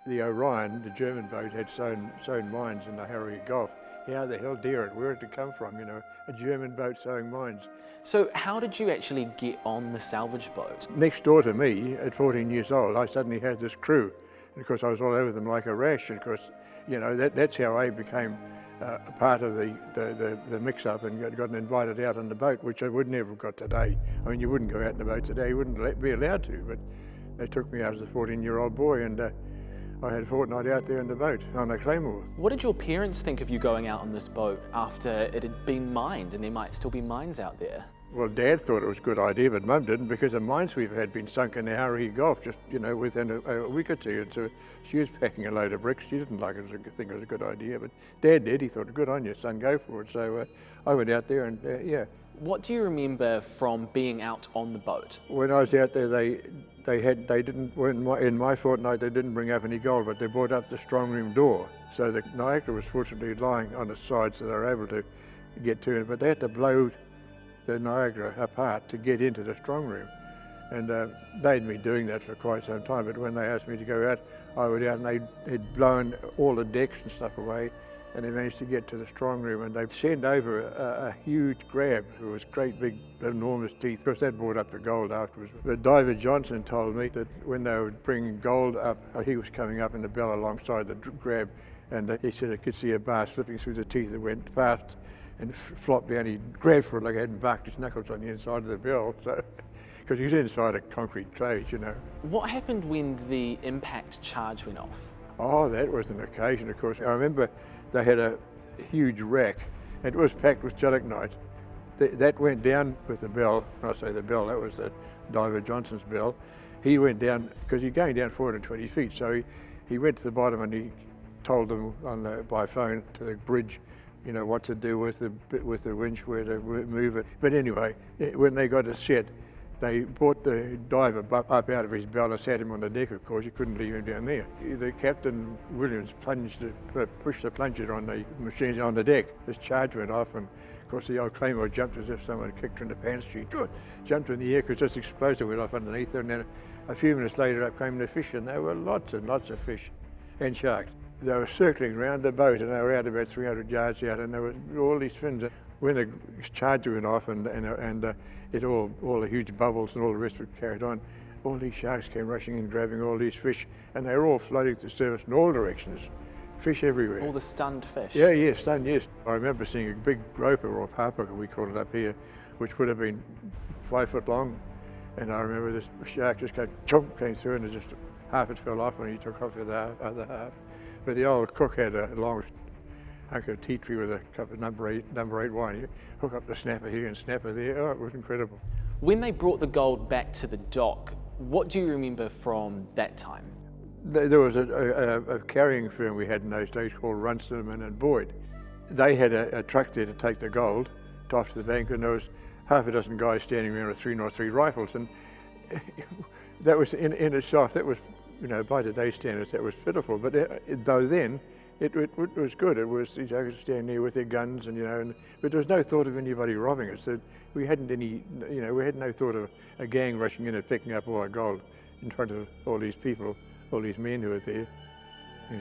The Orion, the German boat, had sown mines in the Harry Gulf. How the hell dare it? Where did it come from? You know, a German boat sowing mines. So how did you actually get on the salvage boat? Next door to me, at 14 years old, I suddenly had this crew. And of course, I was all over them like a rash. And of course, you know, that's how I became a part of the mix-up and got invited out on the boat, which I would never have got today. I mean, you wouldn't go out in the boat today, you wouldn't be allowed to, but they took me out as a 14-year-old boy, and I had a fortnight out there in the boat on the Claymore. What did your parents think of you going out on this boat after it had been mined, and there might still be mines out there? Well, Dad thought it was a good idea, but Mum didn't, because the minesweeper had been sunk in the Harry Gulf just, you know, within a week or two. And so she was packing a load of bricks. She didn't think it was a good idea, but Dad did. He thought, good on you, son, go for it. So I went out there and, yeah. What do you remember from being out on the boat? When I was out there, in my fortnight, they didn't bring up any gold, but they brought up the strong room door. So the Niagara was fortunately lying on its side, so they were able to get to it, but they had to blow the Niagara apart to get into the strong room. And they'd been doing that for quite some time, but when they asked me to go out, I went out and they'd blown all the decks and stuff away, and they managed to get to the strong room, and they sent over a huge grab. It was great big, enormous teeth. Of course, that brought up the gold afterwards. But Diver Johnson told me that when they were bringing gold up, he was coming up in the bell alongside the grab, and he said he could see a bar slipping through the teeth that went past and flopped down. He grabbed for it like he hadn't barked his knuckles on the inside of the bell, so because he's inside a concrete cage, you know. What happened when the impact charge went off? Oh, that was an occasion, of course. I remember they had a huge rack, and it was packed with gelignite. That went down with the bell. When I say the bell, that was the Diver Johnson's bell. He went down, because you're going down 420 feet, so he went to the bottom and he told them by phone to the bridge, you know, what to do with the winch, where to move it. But anyway, when they got it set, they brought the diver up out of his bell and sat him on the deck. Of course, you couldn't leave him down there. The Captain Williams pushed the plunger on the machine on the deck. This charge went off, and of course the old Claymore jumped as if someone kicked her in the pants. She jumped in the air because this explosive went off underneath her, and then a few minutes later up came the fish, and there were lots and lots of fish and sharks. They were circling around the boat, and they were out about 300 yards out, and there were all these fins. When the charge went off and all the huge bubbles and all the rest of it carried on, all these sharks came rushing in, grabbing all these fish, and they were all floating to the surface in all directions. Fish everywhere. All the stunned fish? Yeah, stunned, yes. I remember seeing a big groper, or parpooker we call it up here, which would have been 5 foot long, and I remember this shark just came through, and just half it fell off when he took off with the other half. But the old cook had a long hunk of tea tree with a cup of number eight wine. You hook up the snapper here and snapper there. Oh, it was incredible. When they brought the gold back to the dock, what do you remember from that time? There was a carrying firm we had in those days called Runciman and Boyd. They had a truck there to take the gold off to the bank, and there was half a dozen guys standing around with 303 rifles, and that was in itself, that was, you know, by today's standards, that was pitiful. But though then, it was good. It was these guys standing there with their guns, and you know, but there was no thought of anybody robbing us. So we hadn't any, you know, we had no thought of a gang rushing in and picking up all our gold in front of all these people, all these men who were there. Yeah.